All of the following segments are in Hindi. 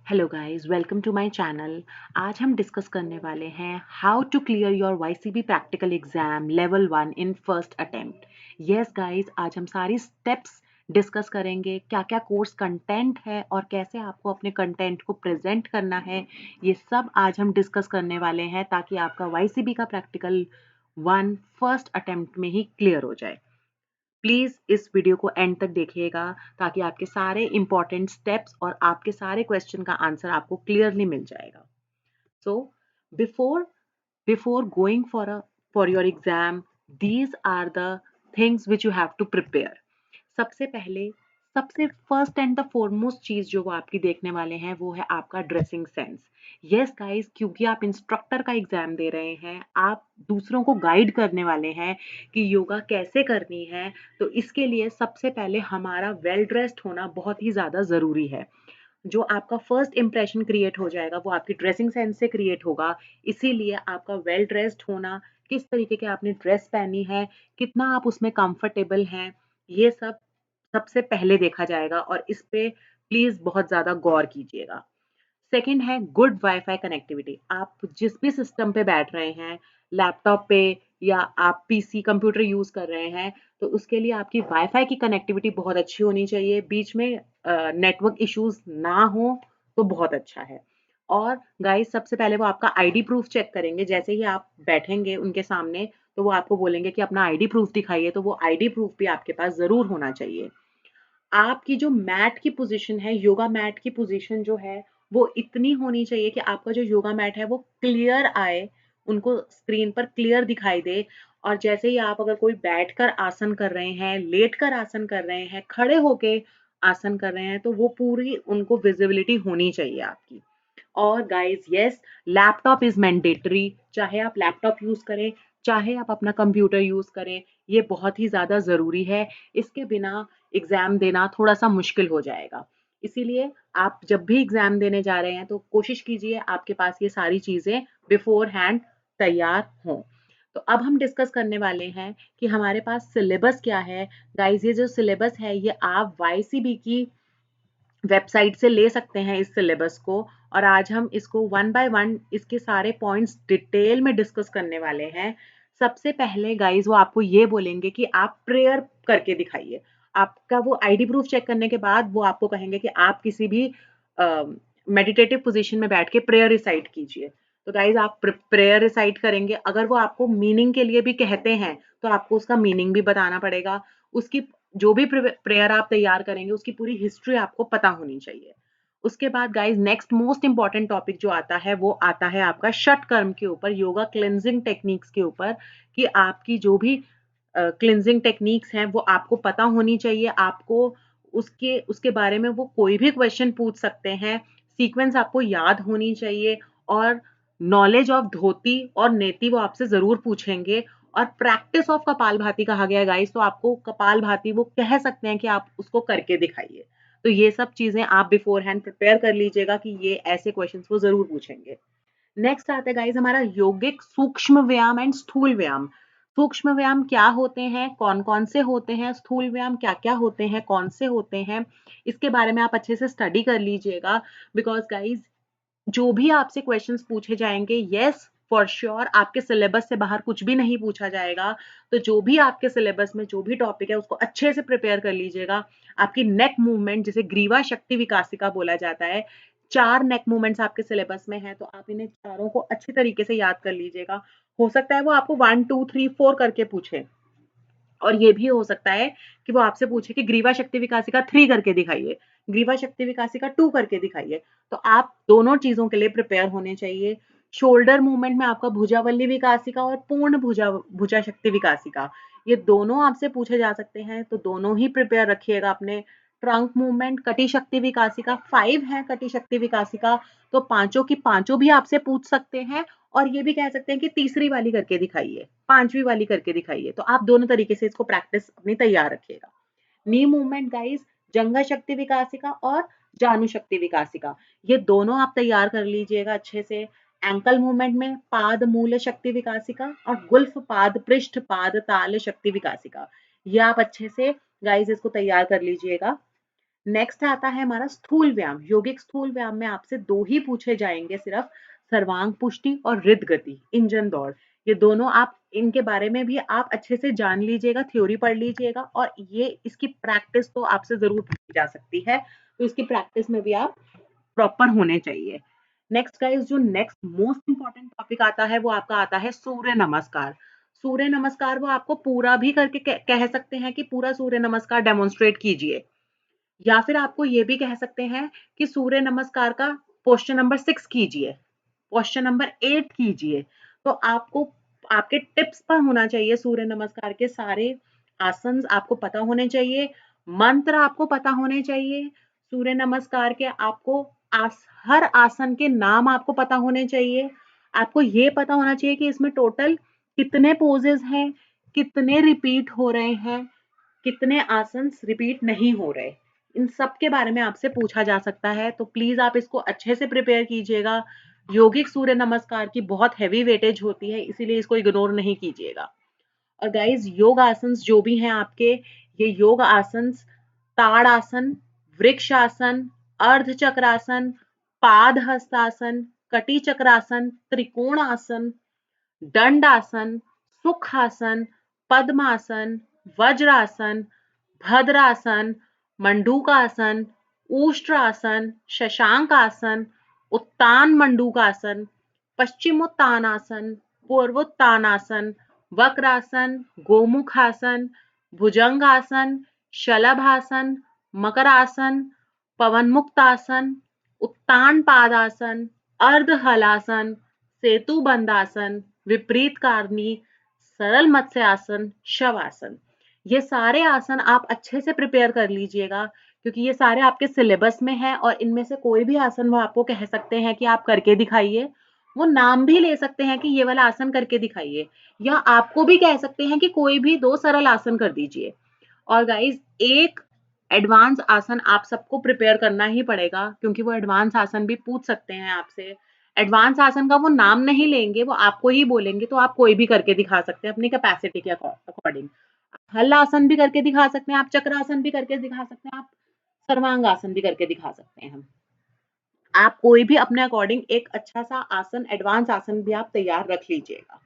Hello guys, welcome to my channel. आज हम डिस्कस करने वाले हैं how to clear your YCB practical exam level 1 in first attempt. Yes guys, आज हम सारी स्टेप्स डिस्कस करेंगे, क्या क्या कोर्स कंटेंट है और कैसे आपको अपने कंटेंट को प्रेजेंट करना है। ये सब आज हम डिस्कस करने वाले हैं ताकि आपका वाईसीबी का प्रैक्टिकल 1 फर्स्ट अटेम्प्ट में ही क्लियर हो जाए। प्लीज़ इस वीडियो को एंड तक देखिएगा ताकि आपके सारे इंपॉर्टेंट स्टेप्स और आपके सारे क्वेश्चन का आंसर आपको क्लियरली मिल जाएगा। So before before going for your exam, these are the things which you have to prepare. सबसे पहले, सबसे फर्स्ट एंड द फॉरमोस्ट चीज जो वो आपकी देखने वाले हैं वो है आपका ड्रेसिंग सेंस। यस गाइस, क्योंकि आप इंस्ट्रक्टर का एग्जाम दे रहे हैं, आप दूसरों को गाइड करने वाले हैं कि योगा कैसे करनी है। तो इसके लिए सबसे पहले हमारा वेल ड्रेस्ड होना बहुत ही ज़्यादा ज़रूरी है। जो आपका फर्स्ट इंप्रेशन क्रिएट हो जाएगा वो आपकी ड्रेसिंग सेंस से क्रिएट होगा। इसीलिए आपका वेल ड्रेस्ड होना, किस तरीके के आपने ड्रेस पहनी है, कितना आप उसमें कंफर्टेबल हैं, ये सब सबसे पहले देखा जाएगा और इस पे प्लीज़ बहुत ज़्यादा गौर कीजिएगा। सेकंड है गुड वाईफाई कनेक्टिविटी। आप जिस भी सिस्टम पे बैठ रहे हैं, लैपटॉप पे या आप पीसी कंप्यूटर यूज़ कर रहे हैं, तो उसके लिए आपकी वाईफाई की कनेक्टिविटी बहुत अच्छी होनी चाहिए। बीच में नेटवर्क इश्यूज़ ना हो तो बहुत अच्छा है। और गाइस, सबसे पहले वो आपका आईडी प्रूफ चेक करेंगे। जैसे ही आप बैठेंगे उनके सामने तो वो आपको बोलेंगे कि अपना आईडी प्रूफ दिखाइए, तो वो आईडी प्रूफ भी आपके पास ज़रूर होना चाहिए। आपकी जो मैट की पोजीशन है, योगा मैट की पोजीशन जो है, वो इतनी होनी चाहिए कि आपका जो योगा मैट है वो क्लियर आए, उनको स्क्रीन पर क्लियर दिखाई दे। और जैसे ही आप अगर कोई बैठकर आसन कर रहे हैं, लेटकर आसन कर रहे हैं, खड़े होके आसन कर रहे हैं, तो वो पूरी उनको विजिबिलिटी होनी चाहिए आपकी। और guys yes, laptop is mandatory. चाहे आप लैपटॉप यूज करें, चाहे आप अपना कंप्यूटर यूज करें, ये बहुत ही ज्यादा जरूरी है। इसके बिना एग्जाम देना थोड़ा सा मुश्किल हो जाएगा। इसीलिए आप जब भी एग्जाम देने जा रहे हैं तो कोशिश कीजिए आपके पास ये सारी चीजें बिफोर हैंड तैयार हों। तो अब हम डिस्कस करने वाले हैं कि हमारे पास सिलेबस क्या है। गाइस, ये जो सिलेबस है ये आप वाईसीबी की वेबसाइट से ले सकते हैं इस सिलेबस को। और आज हम इसको वन बाय वन इसके सारे पॉइंट्स डिटेल में डिस्कस करने वाले हैं। सबसे पहले गाइस वो आपको ये बोलेंगे कि आप प्रेयर करके दिखाइए। आपका वो आईडी प्रूफ चेक करने के बाद वो आपको कहेंगे कि आप किसी भी मेडिटेटिव पोजीशन में बैठ के प्रेयर रिसाइट कीजिए। तो गाइज आप प्रेयर रिसाइट करेंगे, अगर वो आपको मीनिंग के लिए भी कहते हैं तो आपको उसका मीनिंग भी बताना पड़ेगा। उसकी जो भी प्रेयर आप तैयार करेंगे उसकी पूरी हिस्ट्री आपको पता होनी चाहिए। उसके बाद guys next most important topic जो आता है वो आता है आपका षट कर्म के ऊपर, योगा क्लेंजिंग टेक्निक्स के ऊपर। कि आपकी जो भी क्लिनजिंग टेक्निक्स हैं वो आपको पता होनी चाहिए। आपको उसके उसके बारे में वो कोई भी क्वेश्चन पूछ सकते हैं। सीक्वेंस आपको याद होनी चाहिए। और नॉलेज ऑफ धोती और नेति वो आपसे जरूर पूछेंगे। और प्रैक्टिस ऑफ कपालभाति कहा गया गाइस, तो आपको कपालभाति वो कह सकते हैं कि आप उसको करके दिखाइए। तो ये सब चीजें आप बिफोर हैंड प्रिपेयर कर लीजिएगा कि ये ऐसे क्वेश्चंस वो जरूर पूछेंगे। नेक्स्ट आता है गाइस हमारा योगिक सूक्ष्म व्यायाम एंड स्थूल व्यायाम। सूक्ष्म व्यायाम क्या होते हैं, कौन कौन से होते हैं, स्थूल व्यायाम क्या क्या होते हैं, कौन से होते हैं, इसके बारे में आप अच्छे से स्टडी कर लीजिएगा। बिकॉज गाइज जो भी आपसे क्वेश्चंस पूछे जाएंगे, यस फॉर श्योर आपके सिलेबस से बाहर कुछ भी नहीं पूछा जाएगा। तो जो भी आपके सिलेबस में जो भी टॉपिक है उसको अच्छे से प्रिपेयर कर लीजिएगा। आपकी नेक मूवमेंट, जिसे ग्रीवा शक्ति विकासिका बोला जाता है, 4 नेक मूवमेंट्स आपके सिलेबस में है, तो आप इन्हें चारों को अच्छी तरीके से याद कर लीजिएगा। हो सकता है वो आपको 1 2 3 4 करके पूछे, और ये भी हो सकता है कि वो आपसे पूछे कि ग्रीवा शक्ति विकासिका 3 करके दिखाइए, ग्रीवा शक्ति विकासिका 2 करके दिखाइए। तो आप दोनों चीजों के लिए प्रिपेयर होने चाहिए। शोल्डर मूवमेंट में आपका भुजावल्ली विकासिका और पूर्ण भुजा भुजा शक्ति विकासिका, ये दोनों आपसे पूछे जा सकते हैं, तो दोनों ही प्रिपेयर रखिएगा अपने। ट्रंक मूवमेंट कटी शक्ति विकासिका 5 है, कटी शक्ति विकासिका, तो पांचों की पांचों भी आपसे पूछ सकते हैं। और ये भी कह सकते हैं कि तीसरी वाली करके दिखाइए, पांचवी वाली करके दिखाइए। तो आप दोनों तरीके से इसको प्रैक्टिस अपनी तैयार रखिएगा। नी मूवमेंट गाइस, जंघा शक्ति विकासिका और जानु शक्ति विकासिका, ये दोनों आप तैयार कर लीजिएगा अच्छे से। एंकल मूवमेंट में पाद मूल शक्ति विकासिका और गुल्फ पाद पृष्ठ पाद ताल शक्ति विकासिका, ये आप अच्छे से गाइस इसको तैयार कर लीजिएगा। नेक्स्ट आता है हमारा स्थूल व्यायाम। योगिक स्थूल व्यायाम में आपसे 2 ही पूछे जाएंगे सिर्फ, सर्वांग पुष्टि और हृद गति, इंजन दौड़। ये दोनों आप इनके बारे में भी आप अच्छे से जान लीजिएगा, थ्योरी पढ़ लीजिएगा, और ये इसकी प्रैक्टिस तो आपसे जरूर की जा सकती है, तो इसकी प्रैक्टिस में भी आप प्रॉपर होने चाहिए। नेक्स्ट गाइस, जो नेक्स्ट मोस्ट इंपॉर्टेंट टॉपिक आता है वो आपका आता है सूर्य नमस्कार। सूर्य नमस्कार वो आपको पूरा भी करके कह सकते हैं कि पूरा सूर्य नमस्कार डेमोन्स्ट्रेट कीजिए, या फिर आपको ये भी कह सकते हैं कि सूर्य नमस्कार का क्वेश्चन नंबर 6 कीजिए, क्वेश्चन नंबर 8 कीजिए। तो आपको आपके टिप्स पर होना चाहिए, सूर्य नमस्कार के सारे आसन आपको पता होने चाहिए, मंत्र आपको पता होने चाहिए, सूर्य नमस्कार के आपको हर आसन के नाम आपको पता होने चाहिए। आपको ये पता होना चाहिए कि इसमें टोटल कितने पोजेज हैं, कितने रिपीट हो रहे हैं, कितने आसन रिपीट नहीं हो रहे। इन सब के बारे में आपसे पूछा जा सकता है, तो प्लीज आप इसको अच्छे से प्रिपेयर कीजिएगा। योगिक सूर्य नमस्कार की बहुत हैवी वेटेज होती है, इसीलिए इसको इग्नोर नहीं कीजिएगा। और गाइज, योग आसन जो भी हैं आपके, ये योग आसन ताड़ आसन, वृक्ष आसन, अर्ध चक्रासन, पाद हस्तासन, कटी चक्रासन, त्रिकोण आसन, दंडासन, सुखासन, पद्मासन, वज्रासन, भद्रासन, मंडूकासन, उष्ट्रासन, शशांकासन, उत्तान मंडूकासन, पश्चिमोत्तानासन, पूर्वोत्तानासन, वक्रासन, गोमुखासन, भुजंगासन, शलभासन, मकरासन, पवनमुक्तासन, उत्तान पादासन, अर्ध हलासन, सेतु बंदासन, विपरीत कारणी, सरल मत्स्य आसन, शवासन। ये सारे आसन आप अच्छे से प्रिपेयर कर लीजिएगा, क्योंकि ये सारे आपके सिलेबस में है, और इनमें से कोई भी आसन वो आपको कह सकते हैं कि आप करके दिखाइए। वो नाम भी ले सकते हैं कि ये वाला आसन करके दिखाइए, या आपको भी कह सकते हैं कि कोई भी 2 सरल आसन कर दीजिए। और गाइस, एक एडवांस आसन आप सबको प्रिपेयर करना ही पड़ेगा, क्योंकि वो एडवांस आसन भी पूछ सकते हैं आपसे। एडवांस आसन का वो नाम नहीं लेंगे, वो आपको ही बोलेंगे, तो आप कोई भी करके दिखा सकते हैं अपनी कैपेसिटी के अकॉर्डिंग। हल आसन भी करके दिखा सकते हैं आप, चक्रासन भी करके दिखा सकते हैं आप, सर्वांग आसन भी करके दिखा सकते हैं। आप कोई भी अपने अकॉर्डिंग एक अच्छा सा आसन, एडवांस आसन भी आप तैयार रख लीजिएगा।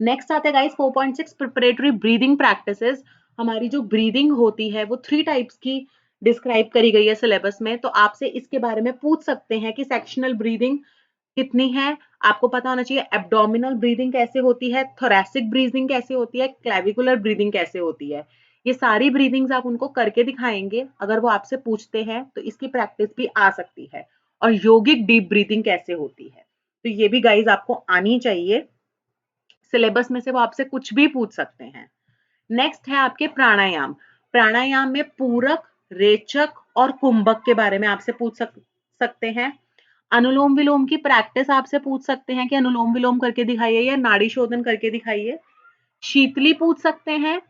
नेक्स्ट आते हैं गाइस 4.6 प्रिपरेटरी ब्रीदिंग प्रैक्टिसेस। हमारी जो ब्रीदिंग होती है वो 3 टाइप्स की डिस्क्राइब करी गई है सिलेबस में, तो आपसे इसके बारे में पूछ सकते हैं कि सेक्शनल ब्रीदिंग कितनी है। आपको पता होना चाहिए एब्डोमिनल ब्रीदिंग कैसे होती है, थोरैसिक ब्रीदिंग कैसे होती है, क्लेविकुलर ब्रीदिंग कैसे होती है। ये सारी ब्रीदिंग्स आप उनको करके दिखाएंगे, अगर वो आपसे पूछते हैं तो इसकी प्रैक्टिस भी आ सकती है। और योगिक डीप ब्रीदिंग कैसे होती है, तो ये भी गाइज आपको आनी चाहिए। सिलेबस में से वो आपसे कुछ भी पूछ सकते हैं। नेक्स्ट है आपके प्राणायाम। प्राणायाम में पूरक, रेचक और कुंभक के बारे में आपसे पूछ सकते हैं। अनुलोम विलोम की प्रैक्टिस आपसे पूछ सकते हैं कि अनुलोम विलोम करके दिखाइए या नाड़ी शोधन करके दिखाइए। शीतली पूछ सकते हैं,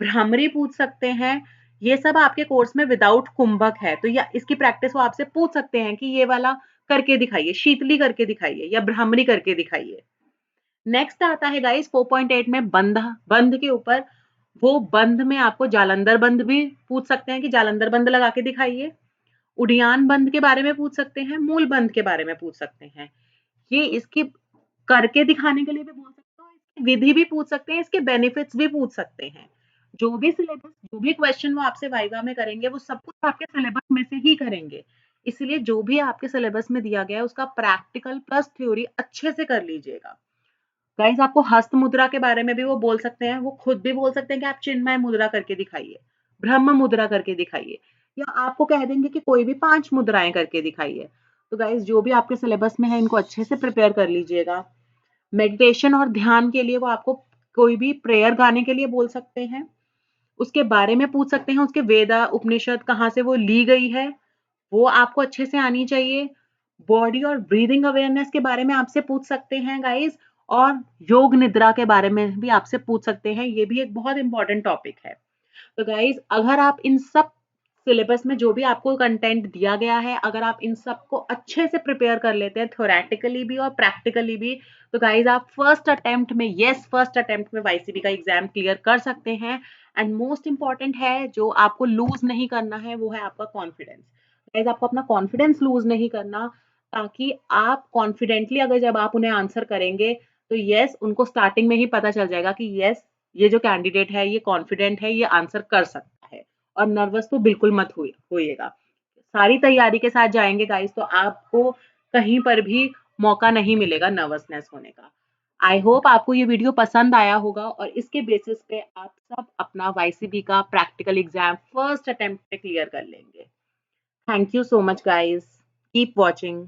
भ्रामरी पूछ सकते हैं। ये सब आपके कोर्स में विदाउट कुंभक है, तो या इसकी प्रैक्टिस वो आपसे पूछ सकते हैं कि ये वाला करके दिखाइए, शीतली करके दिखाइए या भ्रामरी करके दिखाइए। नेक्स्ट आता है गाइस 4.8 में बंध, बंध के ऊपर। वो बंध में आपको जालंधर बंध भी पूछ सकते हैं कि जालंधर बंध लगा के दिखाइए। उड़ियान बंध के बारे में पूछ सकते हैं, मूल बंध के बारे में पूछ सकते हैं। ये इसकी करके दिखाने के लिए भी बोल सकते हो, इसकी विधि भी पूछ सकते हैं, इसके बेनिफिट्स भी पूछ सकते हैं। जो भी सिलेबस, जो भी क्वेश्चन वो आपसे वाइवा में करेंगे वो सब कुछ आपके सिलेबस में से ही करेंगे। इसलिए जो भी आपके सिलेबस में दिया गया है उसका प्रैक्टिकल प्लस थ्योरी अच्छे से कर लीजिएगा। गाइस, आपको हस्त मुद्रा के बारे में भी वो बोल सकते हैं, वो खुद भी बोल सकते हैं कि आप चिन्मय मुद्रा करके दिखाइए, ब्रह्म मुद्रा करके दिखाइए, या आपको कह देंगे कि कोई भी 5 मुद्राएं करके दिखाइए। तो गाइस, जो भी आपके सिलेबस में है इनको अच्छे से प्रिपेयर कर लीजिएगा। मेडिटेशन और ध्यान के लिए वो आपको कोई भी प्रेयर गाने के लिए बोल सकते हैं, उसके बारे में पूछ सकते हैं, उसके वेदा उपनिषद कहाँ से वो ली गई है वो आपको अच्छे से आनी चाहिए। बॉडी और ब्रीदिंग अवेयरनेस के बारे में आपसे पूछ सकते हैं गाइस, और योग निद्रा के बारे में भी आपसे पूछ सकते हैं, ये भी एक बहुत इंपॉर्टेंट टॉपिक है। तो गाइस, अगर आप इन सब सिलेबस में जो भी आपको कंटेंट दिया गया है, अगर आप इन सबको अच्छे से प्रिपेयर कर लेते हैं थ्योरेटिकली भी और प्रैक्टिकली भी, तो गाइज आप फर्स्ट अटेम्प्ट में वाईसीबी का एग्जाम क्लियर कर सकते हैं। एंड मोस्ट इंपॉर्टेंट है जो आपको लूज नहीं करना है वो है आपका कॉन्फिडेंस। गाइज आपको अपना कॉन्फिडेंस लूज नहीं करना, ताकि आप कॉन्फिडेंटली अगर जब आप उन्हें आंसर करेंगे तो यस उनको स्टार्टिंग में ही पता चल जाएगा कि यस ये जो कैंडिडेट है ये कॉन्फिडेंट है, ये आंसर कर सकता है। और नर्वस तो बिल्कुल मत होइएगा। सारी तैयारी के साथ जाएँगे गाइस तो आपको कहीं पर भी मौका नहीं मिलेगा नर्वसनेस होने का। आई होप आपको ये वीडियो पसंद आया होगा और इसके बेसिस पे आप सब अपना वाईसीबी का प्रैक्टिकल एग्जाम फर्स्ट अटेम्प्ट पे क्लियर कर लेंगे। Thank you so much guys. Keep watching.